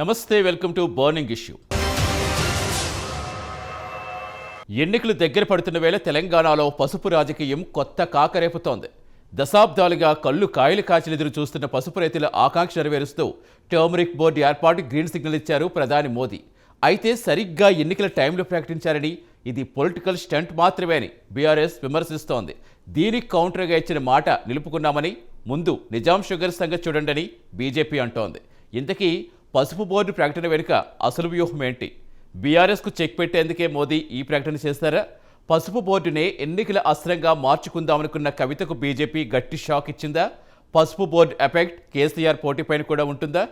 నమస్తే, welcome to burning issue. ఎన్నికలు దగ్గర పడుతున్న వేళ తెలంగాణలో పసుపు రాజకీయం కొత్త కాకరేపుతోంది. దశాబ్దాలుగా కళ్ళు కాయలు కాచినెదురు చూస్తున్న పసుపు రైతుల ఆకాంక్ష నెరవేరుస్తూ టర్మరిక్ బోర్డు ఏర్పాటు గ్రీన్ సిగ్నల్ ఇచ్చారు ప్రధాని మోదీ. అయితే సరిగ్గా ఎన్నికల టైంలో ప్రకటించారని, ఇది పొలిటికల్ స్టంట్ మాత్రమే అని బీఆర్ఎస్ విమర్శిస్తోంది. దీనికి కౌంటర్గా ఇచ్చిన మాట నిలుపుకున్నామని, ముందు నిజాం షుగర్ సంగతి చూడండి బీజేపీ అంటోంది. ఇంతకీ పసుపు బోర్డు ప్రకటన వెనుక అసలు వ్యూహం ఏంటి? బీఆర్ఎస్కు చెక్ పెట్టేందుకే మోదీ ఈ ప్రకటన చేస్తారా? పసుపు బోర్డునే ఎన్నికల అస్త్రంగా మార్చుకుందామనుకున్న కవితకు బీజేపీ గట్టి షాక్ ఇచ్చిందా? పసుపు బోర్డు ఎఫెక్ట్ కేసీఆర్ పోటీపైన కూడా ఉంటుందా?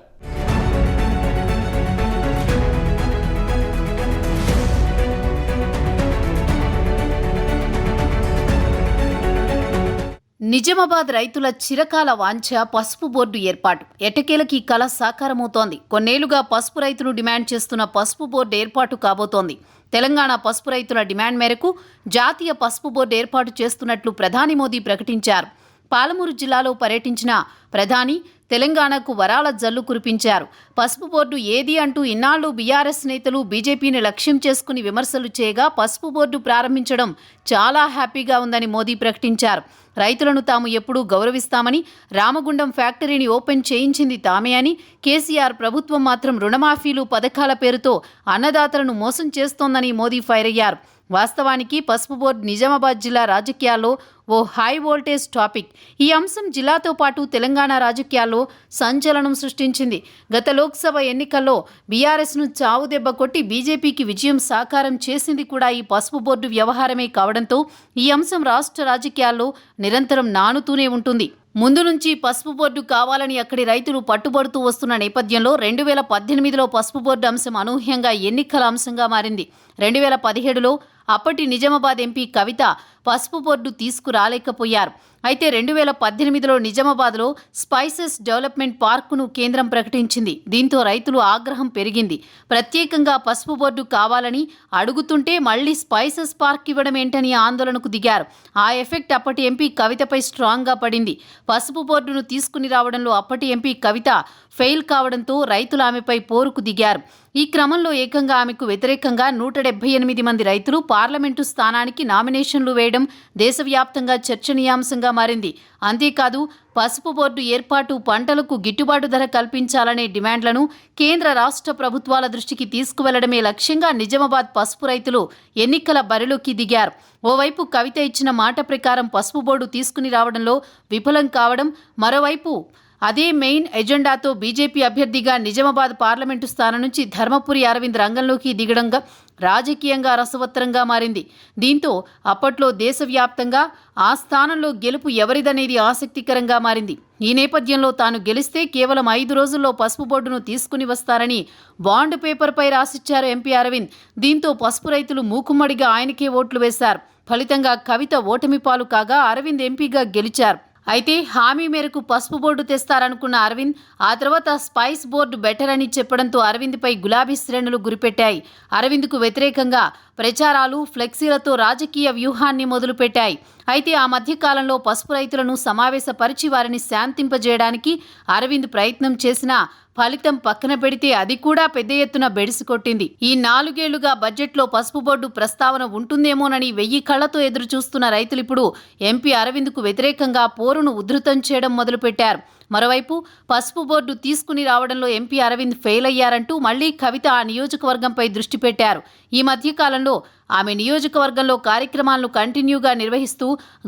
నిజామాబాద్ రైతుల చిరకాల వాంఛ పసుపు బోర్డు ఏర్పాటు. ఎట్టకేలకి కల సాకారమవుతోంది. కొన్నేళ్లుగా పసుపు రైతులు డిమాండ్ చేస్తున్న పసుపు బోర్డు ఏర్పాటు కాబోతోంది. తెలంగాణ పసుపు రైతుల డిమాండ్ మేరకు జాతీయ పసుపు బోర్డు ఏర్పాటు చేస్తున్నట్లు ప్రధాని మోదీ ప్రకటించారు. పాలమూరు జిల్లాలో పర్యటించిన ప్రధాని తెలంగాణకు వరాల జల్లు కురిపించారు. పసుపు బోర్డు ఏది అంటూ ఇన్నాళ్లు బీఆర్ఎస్ నేతలు బీజేపీని లక్ష్యం చేసుకుని విమర్శలు చేయగా, పసుపు బోర్డు ప్రారంభించడం చాలా హ్యాపీగా ఉందని మోదీ ప్రకటించారు. రైతులను తాము ఎప్పుడూ గౌరవిస్తామని, రామగుండం ఫ్యాక్టరీని ఓపెన్ చేయించింది తామే అని, కేసీఆర్ ప్రభుత్వం మాత్రం రుణమాఫీలు పథకాల పేరుతో అన్నదాతలను మోసం చేస్తోందని మోదీ ఫైర్ అయ్యారు. వాస్తవానికి పసుపు బోర్డు నిజామాబాద్ జిల్లా రాజకీయాల్లో ఓ హై వోల్టేజ్ టాపిక్. ఈ అంశం జిల్లాతో పాటు తెలంగాణ రాజకీయాల్లో సంచలనం సృష్టించింది. గత లోక్సభ ఎన్నికల్లో బీఆర్ఎస్ను చావుదెబ్బ కొట్టి బీజేపీకి విజయం సాకారం చేసింది కూడా ఈ పసుపు బోర్డు వ్యవహారమే కావడంతో ఈ అంశం రాష్ట్ర రాజకీయాల్లో నిరంతరం నానుతూనే ఉంటుంది. ముందు నుంచి పసుపు బోర్డు కావాలని అక్కడి రైతులు పట్టుబడుతూ వస్తున్న నేపథ్యంలో 2018లో పసుపు బోర్డు అంశం అనూహ్యంగా ఎన్నికల అంశంగా మారింది. 2017లో అప్పటి నిజామాబాద్ ఎంపీ కవిత పసుపు బోర్డు తీసుకురాలేకపోయారు. అయితే 2018లో నిజామాబాద్లో స్పైసెస్ డెవలప్మెంట్ పార్కును కేంద్రం ప్రకటించింది. దీంతో రైతులు ఆగ్రహం పెరిగింది. ప్రత్యేకంగా పసుపు బోర్డు కావాలని అడుగుతుంటే మళ్లీ స్పైసెస్ పార్క్ ఇవ్వడం ఏంటని ఆందోళనకు దిగారు. ఆ ఎఫెక్ట్ అప్పటి ఎంపీ కవితపై స్ట్రాంగ్గా పడింది. పసుపు బోర్డును తీసుకుని రావడంలో అప్పటి ఎంపీ కవిత ఫెయిల్ కావడంతో రైతులు ఆమెపై పోరుకు దిగారు. ఈ క్రమంలో ఏకంగా ఆమెకు వ్యతిరేకంగా 178 మంది రైతులు పార్లమెంటు స్థానానికి నామినేషన్లు వేయడం దేశవ్యాప్తంగా చర్చనీయాంశంగా మారింది. అంతేకాదు, పసుపు బోర్డు ఏర్పాటు, పంటలకు గిట్టుబాటు ధర కల్పించాలనే డిమాండ్లను కేంద్ర రాష్ట్ర ప్రభుత్వాల దృష్టికి తీసుకువెళ్లడమే లక్ష్యంగా నిజామాబాద్ పసుపు రైతులు ఎన్నికల బరిలోకి దిగారు. ఓవైపు కవిత ఇచ్చిన మాట ప్రకారం పసుపు బోర్డు తీసుకుని రావడంలో విఫలం కావడం, మరోవైపు అదే మెయిన్ ఎజెండాతో బీజేపీ అభ్యర్థిగా నిజామాబాద్ పార్లమెంటు స్థానం నుంచి ధర్మపురి అరవింద్ రంగంలోకి దిగడంగా రాజకీయంగా రసవత్తరంగా మారింది. దీంతో అప్పట్లో దేశవ్యాప్తంగా ఆ స్థానంలో గెలుపు ఎవరిదనేది ఆసక్తికరంగా మారింది. ఈ నేపథ్యంలో తాను గెలిస్తే కేవలం 5 రోజుల్లో పసుపు బోర్డును తీసుకుని వస్తారని బాండ్ పేపర్పై రాసిచ్చారు ఎంపీ అరవింద్. దీంతో పసుపు రైతులు మూకుమ్మడిగా ఆయనకే ఓట్లు వేశారు. ఫలితంగా కవిత ఓటమి పాలు కాగా అరవింద్ ఎంపీగా గెలిచారు. అయితే హామీ మేరకు పసుపు బోర్డు తెస్తారనుకున్న అరవింద్ ఆ తర్వాత స్పైస్ బోర్డు బెటర్ అని చెప్పడంతో అరవింద్పై గులాబీ శ్రేణులు గురిపెట్టాయి. అరవింద్కు వ్యతిరేకంగా ప్రచారాలు, ఫ్లెక్సీలతో రాజకీయ వ్యూహాన్ని మొదలుపెట్టాయి. అయితే ఆ మధ్యకాలంలో పసుపు రైతులను సమావేశపరిచి వారిని శాంతింపజేయడానికి అరవింద్ ప్రయత్నం చేసినా ఫలితం పక్కన పెడితే అది కూడా పెద్ద ఎత్తున బెడిసికొట్టింది. ఈ 4 ఏళ్లుగా బడ్జెట్లో పసుపు బోర్డు ప్రస్తావన ఉంటుందేమోనని 1000 కళ్లతో ఎదురు చూస్తున్న రైతులిప్పుడు ఎంపీ అరవింద్కు వ్యతిరేకంగా పోరును ఉధృతం చేయడం మొదలుపెట్టారు. మరోవైపు పసుపు బోర్డు తీసుకుని రావడంలో ఎంపీ అరవింద్ ఫెయిల్ అయ్యారంటూ మళ్లీ కవిత ఆ నియోజకవర్గంపై దృష్టి పెట్టారు. ఈ మధ్యకాలంలో ఆమె నియోజకవర్గంలో కార్యక్రమాలను కంటిన్యూగా నిర్వహిస్తూ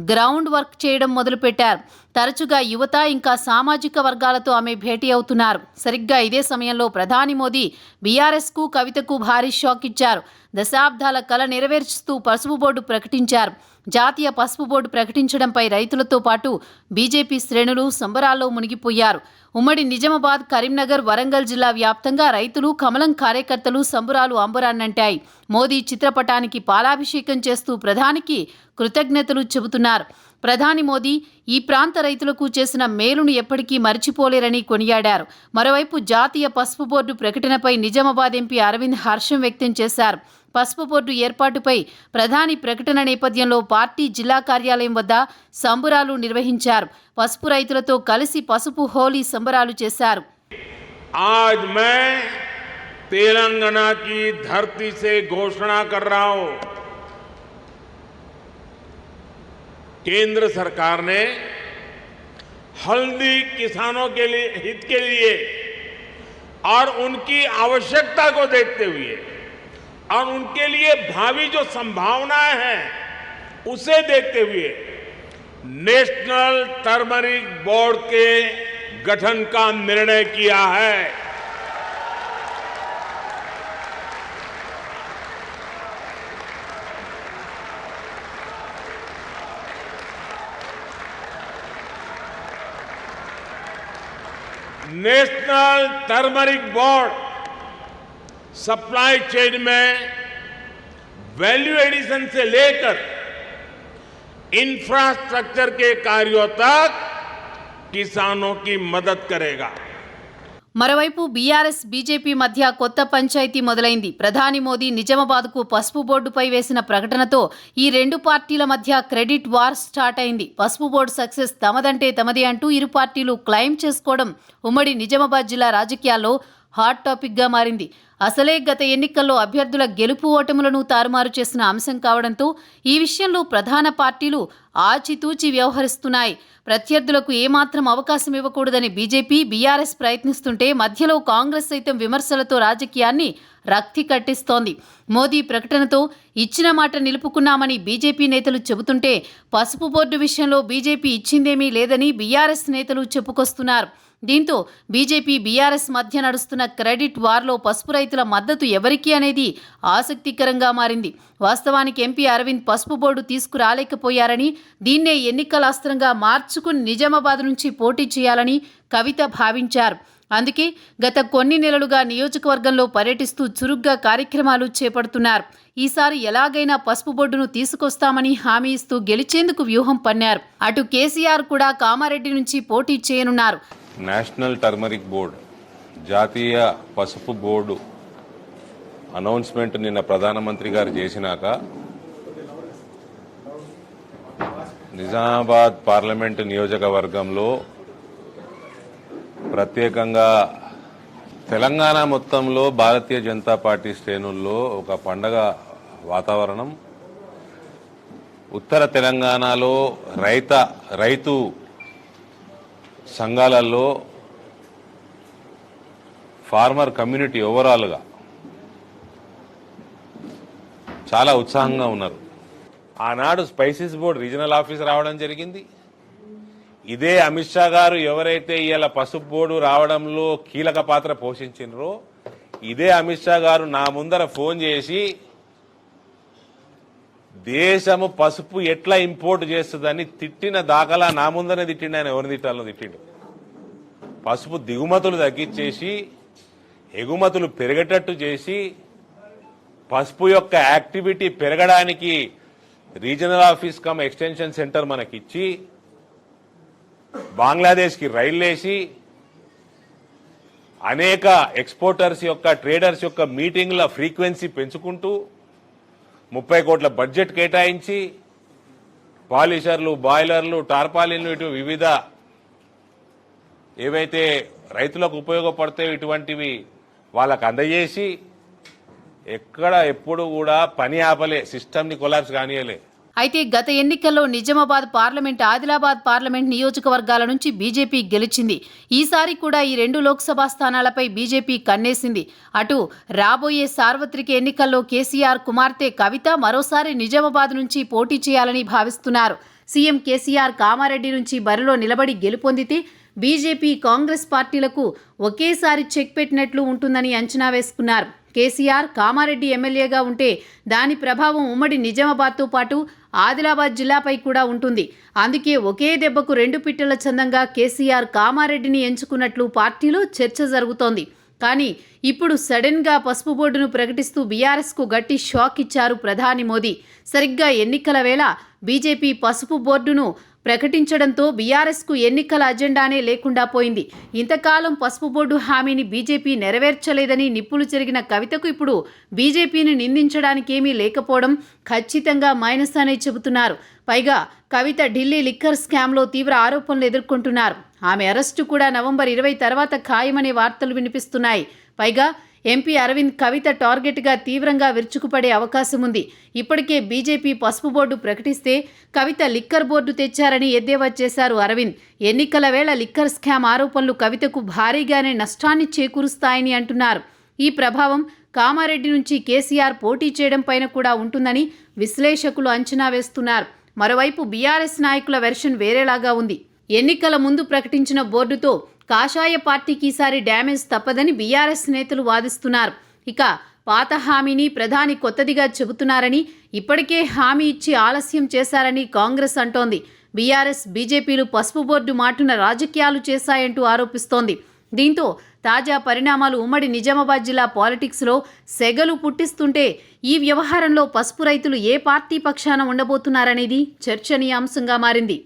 గ్రౌండ్ వర్క్ చేయడం మొదలుపెట్టారు. తరచుగా యువత, ఇంకా సామాజిక వర్గాలతో ఆమె భేటీ అవుతున్నారు. సరిగ్గా ఇదే సమయంలో ప్రధాని మోదీ బీఆర్ఎస్కు, కవితకు భారీ షాక్ ఇచ్చారు. దశాబ్దాల కల నెరవేర్చుతూ పసుపు బోర్డు ప్రకటించారు. జాతీయ పసుపు బోర్డు ప్రకటించడంపై రైతులతో పాటు బీజేపీ శ్రేణులు సంబరాల్లో మునిగిపోయారు. ఉమ్మడి నిజామాబాద్, కరీంనగర్, వరంగల్ జిల్లా వ్యాప్తంగా రైతులు, కమలం కార్యకర్తలు సంబరాలు అంబరాన్నంటాయి. మోదీ చిత్రపటానికి పాలాభిషేకం చేస్తూ ప్రధానికి కృతజ్ఞతలు చెబుతున్నారు. ప్రధాని మోదీ ఈ ప్రాంత రైతులకు చేసిన మేలును ఎప్పటికీ మర్చిపోలేరని కొనియాడారు. మరోవైపు జాతీయ పసుపు బోర్డు ప్రకటనపై నిజామాబాద్ ఎంపీ అరవింద్ హర్షం వ్యక్తం చేశారు. పసుపు బోర్డు ఏర్పాటుపై ప్రధాని ప్రకటన నేపథ్యంలో పార్టీ జిల్లా కార్యాలయం వద్ద సంబరాలు నిర్వహించారు. పసుపు రైతులతో కలిసి పసుపు హోలీ సంబరాలు చేశారు. आज मैं तेलंगाना की धरती से घोषणा कर रहा हूं, केंद्र सरकार ने हल्दी किसानों के लिए हित के लिए और उनकी आवश्यकता को देखते हुए और उनके लिए भावी जो संभावनाएं हैं उसे देखते हुए नेशनल टर्मरिक बोर्ड के गठन का निर्णय किया है। National turmeric board supply chain में वैल्यू एडिशन से लेकर इंफ्रास्ट्रक्चर के कार्यों तक किसानों की मदद करेगा। మరోవైపు బీఆర్ఎస్ బీజేపీ మధ్య కొత్త పంచాయతీ మొదలైంది. ప్రధాని మోదీ నిజామాబాద్కు పసుపు బోర్డుపై వేసిన ప్రకటనతో ఈ రెండు పార్టీల మధ్య క్రెడిట్ వార్ స్టార్ట్ అయింది. పసుపు బోర్డు సక్సెస్ తమదంటే తమది అంటూ ఇరు పార్టీలు క్లెయిమ్ చేసుకోవడం ఉమ్మడి నిజామాబాద్ జిల్లా రాజకీయాల్లో హాట్ టాపిక్గా మారింది. అసలే గత ఎన్నికల్లో అభ్యర్థుల గెలుపు ఓటములను తారుమారు చేసిన అంశం కావడంతో ఈ విషయంలో ప్రధాన పార్టీలు ఆచితూచి వ్యవహరిస్తున్నాయి. ప్రత్యర్థులకు ఏమాత్రం అవకాశం ఇవ్వకూడదని బీజేపీ, బీఆర్ఎస్ ప్రయత్నిస్తుంటే మధ్యలో కాంగ్రెస్ సైతం విమర్శలతో రాజకీయాన్ని రక్తి కట్టిస్తోంది. మోదీ ప్రకటనతో ఇచ్చిన మాట నిలుపుకున్నామని బీజేపీ నేతలు చెబుతుంటే పసుపు బోర్డు విషయంలో బీజేపీ ఇచ్చిందేమీ లేదని బీఆర్ఎస్ నేతలు చెప్పుకొస్తున్నారు. దీంతో బీజేపీ, బీఆర్ఎస్ మధ్య నడుస్తున్న క్రెడిట్ వార్లో పసుపు రైతుల మద్దతు ఎవరికి అనేది ఆసక్తికరంగా మారింది. వాస్తవానికి ఎంపీ అరవింద్ పసుపు బోర్డు తీసుకురాలేకపోయారని, దీన్నే ఎన్నికల అస్త్రంగా మార్చుకుని నిజామాబాద్ నుంచి పోటీ చేయాలని కవిత భావించారు. అందుకే గత కొన్ని నెలలుగా నియోజకవర్గంలో పర్యటిస్తూ చురుగ్గా కార్యక్రమాలు చేపడుతున్నారు. ఈసారి ఎలాగైనా పసుపు బోర్డును తీసుకొస్తామని హామీ ఇస్తూ గెలిచేందుకు వ్యూహం పన్నారు. అటు కేసీఆర్ కూడా కామారెడ్డి నుంచి పోటీ చేయనున్నారు. నేషనల్ టర్మరిక్ బోర్డు, జాతీయ పసుపు బోర్డు అనౌన్స్మెంట్ నిన్న ప్రధానమంత్రి గారు చేసినాక నిజామాబాద్ పార్లమెంటు నియోజకవర్గంలో ప్రత్యేకంగా తెలంగాణ మొత్తంలో భారతీయ జనతా పార్టీ శ్రేణుల్లో ఒక పండగ వాతావరణం. ఉత్తర తెలంగాణలో రైతు సంఘాలలో ఫార్మర్ కమ్యూనిటీ ఓవరాల్గా చాలా ఉత్సాహంగా ఉన్నారు. ఆనాడు స్పైసెస్ బోర్డు రీజనల్ ఆఫీస్ రావడం జరిగింది. ఇదే అమిత్ షా గారు ఎవరైతే ఇవాళ పసుపు బోర్డు రావడంలో కీలక పాత్ర పోషించినరో ఇదే అమిత్ షా గారు నా ముందర ఫోన్ చేసి దేశము పసుపు ఎట్లా ఇంపోర్ట్ చేస్తుందని తిట్టిన దాఖలా నా ముందరనే తిట్టిండు. ఆయన ఎవరిని తిట్టాలో తిట్టిండు. పసుపు దిగుమతులు తగ్గించేసి ఎగుమతులు పెరిగేటట్టు చేసి పసుపు యొక్క యాక్టివిటీ పెరగడానికి regional office cum extension centre మనకిచ్చి బంగ్లాదేశ్కి రైళ్లేసి అనేక ఎక్స్పోర్టర్స్ యొక్క ట్రేడర్స్ యొక్క మీటింగ్ల ఫ్రీక్వెన్సీ పెంచుకుంటూ 30 కోట్ల బడ్జెట్ కేటాయించి పాలిషర్లు, బాయిలర్లు, టార్పాలిన్లు ఇటు వివిధ ఏవైతే రైతులకు ఉపయోగపడతాయో ఇటువంటివి వాళ్ళకు అందజేసి ఎప్పుడు కూడా పని ఆపలే, సిస్టమ్ని కొలాప్స్ కానియలే. అయితే గత ఎన్నికల్లో నిజామాబాద్ పార్లమెంట్, ఆదిలాబాద్ పార్లమెంట్ నియోజకవర్గాల నుంచి బీజేపీ గెలిచింది. ఈసారి కూడా ఈ రెండు లోక్సభ స్థానాలపై బీజేపీ కన్నేసింది. అటు రాబోయే సార్వత్రిక ఎన్నికల్లో కేసీఆర్ కుమార్తె కవిత మరోసారి నిజామాబాద్ నుంచి పోటీ చేయాలని భావిస్తున్నారు. సీఎం కేసీఆర్ కామారెడ్డి నుంచి బరిలో నిలబడి గెలుపొందితే బీజేపీ, కాంగ్రెస్ పార్టీలకు ఒకేసారి చెక్ పెట్టినట్లు ఉంటుందని అంచనా వేసుకున్నారు. కేసీఆర్ కామారెడ్డి ఎమ్మెల్యేగా ఉంటే దాని ప్రభావం ఉమ్మడి నిజామాబాద్తో పాటు ఆదిలాబాద్ జిల్లాపై కూడా ఉంటుంది. అందుకే ఒకే దెబ్బకు రెండు పిట్టల చందంగా కేసీఆర్ కామారెడ్డిని ఎంచుకున్నట్లు పార్టీలో చర్చ జరుగుతోంది. కానీ ఇప్పుడు సడన్గా పసుపు బోర్డును ప్రకటిస్తూ బీఆర్ఎస్కు గట్టి షాక్ ఇచ్చారు ప్రధాని మోదీ. సరిగ్గా ఎన్నికల వేళ బీజేపీ పసుపు బోర్డును ప్రకటించడంతో బీఆర్ఎస్కు ఎన్నికల అజెండానే లేకుండా పోయింది. ఇంతకాలం పసుపు బోర్డు హామీని బీజేపీ నెరవేర్చలేదని నిప్పులు చెరిగిన కవితకు ఇప్పుడు బీజేపీని నిందించడానికేమీ లేకపోవడం ఖచ్చితంగా మైనస్ అనే చెబుతున్నారు. పైగా కవిత ఢిల్లీ లిక్కర్ స్కామ్లో తీవ్ర ఆరోపణలు ఎదుర్కొంటున్నారు. ఆమె అరెస్టు కూడా నవంబర్ 20 తర్వాత ఖాయమనే వార్తలు వినిపిస్తున్నాయి. పైగా ఎంపీ అరవింద్ కవిత టార్గెట్గా తీవ్రంగా విరుచుకుపడే అవకాశం ఉంది. ఇప్పటికే బీజేపీ పసుపు బోర్డు ప్రకటిస్తే కవిత లిక్కర్ బోర్డు తెచ్చారని ఎద్దేవా చేశారు అరవింద్. ఎన్నికల వేళ లిక్కర్ స్కామ్ ఆరోపణలు కవితకు భారీగానే నష్టాన్ని చేకూరుస్తాయని అంటున్నారు. ఈ ప్రభావం కామారెడ్డి నుంచి కేసీఆర్ పోటీ చేయడం పైన కూడా ఉంటుందని విశ్లేషకులు అంచనా వేస్తున్నారు. మరోవైపు బీఆర్ఎస్ నాయకుల వెర్షన్ వేరేలాగా ఉంది. ఎన్నికల ముందు ప్రకటించిన బోర్డుతో కాషాయ పార్టీకి ఈసారి డ్యామేజ్ తప్పదని బీఆర్ఎస్ నేతలు వాదిస్తున్నారు. ఇక పాత హామీని ప్రధాని కొత్తదిగా చెబుతున్నారని, ఇప్పటికే హామీ ఇచ్చి ఆలస్యం చేశారని కాంగ్రెస్ అంటోంది. బీఆర్ఎస్ బీజేపీలు పసుపు బోర్డు మాటున రాజకీయాలు చేశాయంటూ ఆరోపిస్తోంది. దీంతో తాజా పరిణామాలు ఉమ్మడి నిజామాబాద్ జిల్లా పాలిటిక్స్లో సెగలు పుట్టిస్తుంటే ఈ వ్యవహారంలో పసుపు రైతులు ఏ పార్టీ పక్షాన ఉండబోతున్నారనేది చర్చనీయాంశంగా మారింది.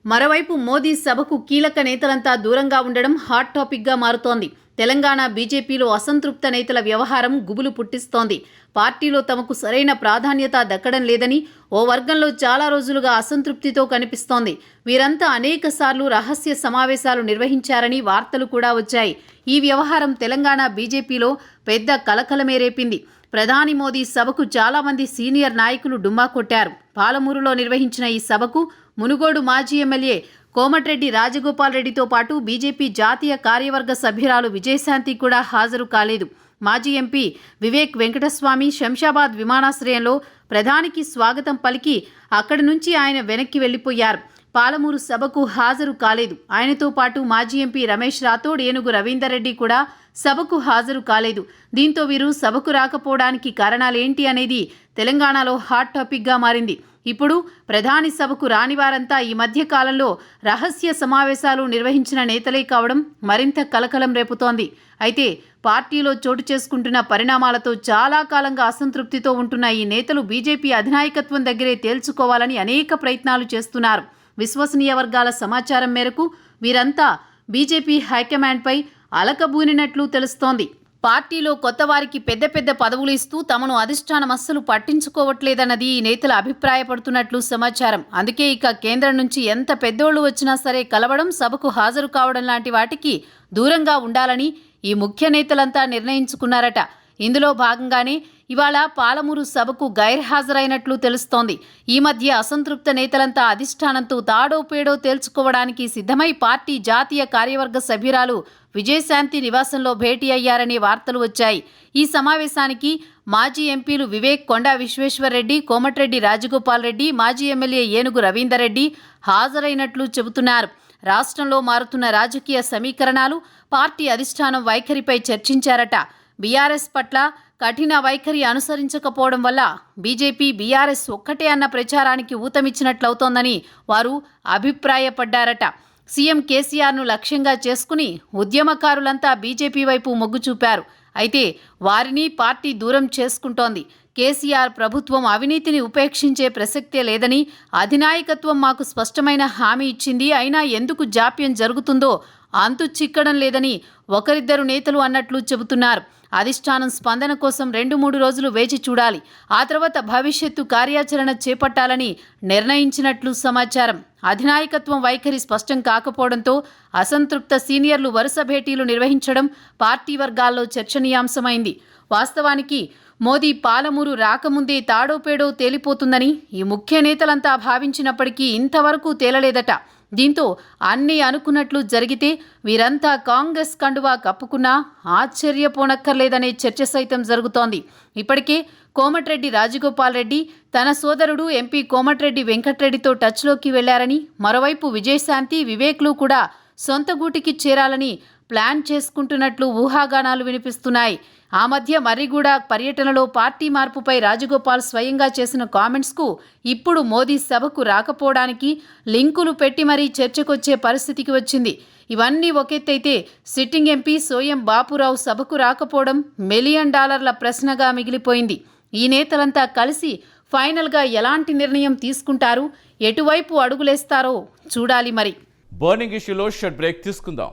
మరోవైపు మోదీ సభకు కీలక నేతలంతా దూరంగా ఉండడం హాట్ టాపిక్గా మారుతోంది. తెలంగాణ బీజేపీలో అసంతృప్త నేతల వ్యవహారం గుబులు పుట్టిస్తోంది. పార్టీలో తమకు సరైన ప్రాధాన్యత దక్కడం లేదని ఓ వర్గంలో చాలా రోజులుగా అసంతృప్తితో కనిపిస్తోంది. వీరంతా అనేకసార్లు రహస్య సమావేశాలు నిర్వహించారని వార్తలు కూడా వచ్చాయి. ఈ వ్యవహారం తెలంగాణ బీజేపీలో పెద్ద కలకలమే రేపింది. ప్రధాని మోదీ సభకు చాలామంది సీనియర్ నాయకులు డుమ్మా కొట్టారు. పాలమూరులో నిర్వహించిన ఈ సభకు మునుగోడు మాజీ ఎమ్మెల్యే కోమటిరెడ్డి రాజగోపాల్ రెడ్డితో పాటు బీజేపీ జాతీయ కార్యవర్గ సభ్యురాలు విజయశాంతి కూడా హాజరు కాలేదు. మాజీ ఎంపీ వివేక్ వెంకటస్వామి శంషాబాద్ విమానాశ్రయంలో ప్రధానికి స్వాగతం పలికి అక్కడి నుంచి ఆయన వెనక్కి వెళ్లిపోయారు. పాలమూరు సభకు హాజరు కాలేదు. ఆయనతో పాటు మాజీ ఎంపీ రమేష్ రాథోడ్, ఏనుగు రవీందర్ రెడ్డి కూడా సభకు హాజరు కాలేదు. దీంతో వీరు సభకు రాకపోవడానికి కారణాలేంటి అనేది తెలంగాణలో హాట్ టాపిక్గా మారింది. ఇప్పుడు ప్రధాని సభకు రాని వారంతా ఈ మధ్య కాలంలో రహస్య సమావేశాలు నిర్వహించిన నేతలే కావడం మరింత కలకలం రేపుతోంది. అయితే పార్టీలో చోటు చేసుకుంటున్న పరిణామాలతో చాలా కాలంగా అసంతృప్తితో ఉంటున్న ఈ నేతలు బీజేపీ అధినాయకత్వం దగ్గరే తేల్చుకోవాలని అనేక ప్రయత్నాలు చేస్తున్నారు. విశ్వసనీయ వర్గాల సమాచారం మేరకు వీరంతా బీజేపీ హైకమాండ్పై అలకబూనినట్లు తెలుస్తోంది. పార్టీలో కొత్త వారికి పెద్ద పెద్ద పదవులు ఇస్తూ తమను అధిష్టానం అస్సలు పట్టించుకోవట్లేదన్నది ఈ నేతలు అభిప్రాయపడుతున్నట్లు సమాచారం. అందుకే ఇక కేంద్రం నుంచి ఎంత పెద్దోళ్లు వచ్చినా సరే కలవడం, సభకు హాజరు కావడం లాంటి వాటికి దూరంగా ఉండాలని ఈ ముఖ్య నేతలంతా నిర్ణయించుకున్నారట. ఇందులో భాగంగానే ఇవాళ పాలమూరు సభకు గైర్హాజరైనట్లు తెలుస్తోంది. ఈ మధ్య అసంతృప్త నేతలంతా అధిష్టానంతో తాడో పేడో తేల్చుకోవడానికి సిద్ధమై పార్టీ జాతీయ కార్యవర్గ సభ్యురాలు విజయశాంతి నివాసంలో భేటీ అయ్యారనే వార్తలు వచ్చాయి. ఈ సమావేశానికి మాజీ ఎంపీలు వివేక్, కొండా విశ్వేశ్వర్రెడ్డి, కోమటిరెడ్డి రాజగోపాల్ రెడ్డి, మాజీ ఎమ్మెల్యే ఏనుగు రవీందర్ రెడ్డి హాజరైనట్లు చెబుతున్నారు. రాష్ట్రంలో మారుతున్న రాజకీయ సమీకరణాలు, పార్టీ అధిష్టానం వైఖరిపై చర్చించారట. బీఆర్ఎస్ పట్ల కఠిన వైఖరి అనుసరించకపోవడం వల్ల బీజేపీ బీఆర్ఎస్ ఒక్కటే అన్న ప్రచారానికి ఊతమిచ్చినట్లవుతోందని వారు అభిప్రాయపడ్డారట. సీఎం కేసీఆర్ను లక్ష్యంగా చేసుకుని ఉద్యమకారులంతా బీజేపీ వైపు మొగ్గు చూపారు. అయితే వారిని పార్టీ దూరం చేసుకుంటోంది. కేసీఆర్ ప్రభుత్వం అవినీతిని ఉపేక్షించే ప్రసక్తే లేదని అధినాయకత్వం మాకు స్పష్టమైన హామీ ఇచ్చింది. అయినా ఎందుకు జాప్యం జరుగుతుందో అంతు చిక్కడం లేదని ఒకరిద్దరు నేతలు అన్నట్లు చెబుతున్నారు. అధిష్టానం స్పందన కోసం 2-3 రోజులు వేచి చూడాలి. ఆ తర్వాత భవిష్యత్తు కార్యాచరణ చేపట్టాలని నిర్ణయించినట్లు సమాచారం. అధినాయకత్వం వైఖరి స్పష్టం కాకపోవడంతో అసంతృప్త సీనియర్లు వరుస భేటీలు నిర్వహించడం పార్టీ వర్గాల్లో చర్చనీయాంశమైంది. వాస్తవానికి మోదీ పాలమూరు రాకముందే తాడోపేడో తేలిపోతుందని ఈ ముఖ్య నేతలంతా భావించినప్పటికీ ఇంతవరకు తేలలేదట. దీంతో అన్నీ అనుకున్నట్లు జరిగితే వీరంతా కాంగ్రెస్ కండువా కప్పుకున్నా ఆశ్చర్యపోనక్కర్లేదనే చర్చ సైతం జరుగుతోంది. ఇప్పటికే కోమటిరెడ్డి రాజగోపాల్ రెడ్డి తన సోదరుడు ఎంపీ కోమటిరెడ్డి వెంకటరెడ్డితో టచ్లోకి వెళ్లారని, మరోవైపు విజయశాంతి, వివేక్లు కూడా సొంత గూటికి చేరాలని ప్లాన్ చేసుకుంటున్నట్లు ఊహాగానాలు వినిపిస్తున్నాయి. ఆ మధ్య మర్రిగూడ పర్యటనలో పార్టీ మార్పుపై రాజగోపాల్ స్వయంగా చేసిన కామెంట్స్కు ఇప్పుడు మోదీ సభకు రాకపోవడానికి లింకులు పెట్టి మరీ చర్చకొచ్చే పరిస్థితికి వచ్చింది. ఇవన్నీ ఒకెత్తైతే సిట్టింగ్ ఎంపీ సోయం బాపురావు సభకు రాకపోవడం $1 మిలియన్ ప్రశ్నగా మిగిలిపోయింది. ఈ నేతలంతా కలిసి ఫైనల్గా ఎలాంటి నిర్ణయం తీసుకుంటారు, ఎటువైపు అడుగులేస్తారో చూడాలి మరి. బర్నింగ్ ఇష్యూలో షార్ట్ బ్రేక్ తీసుకుందాం.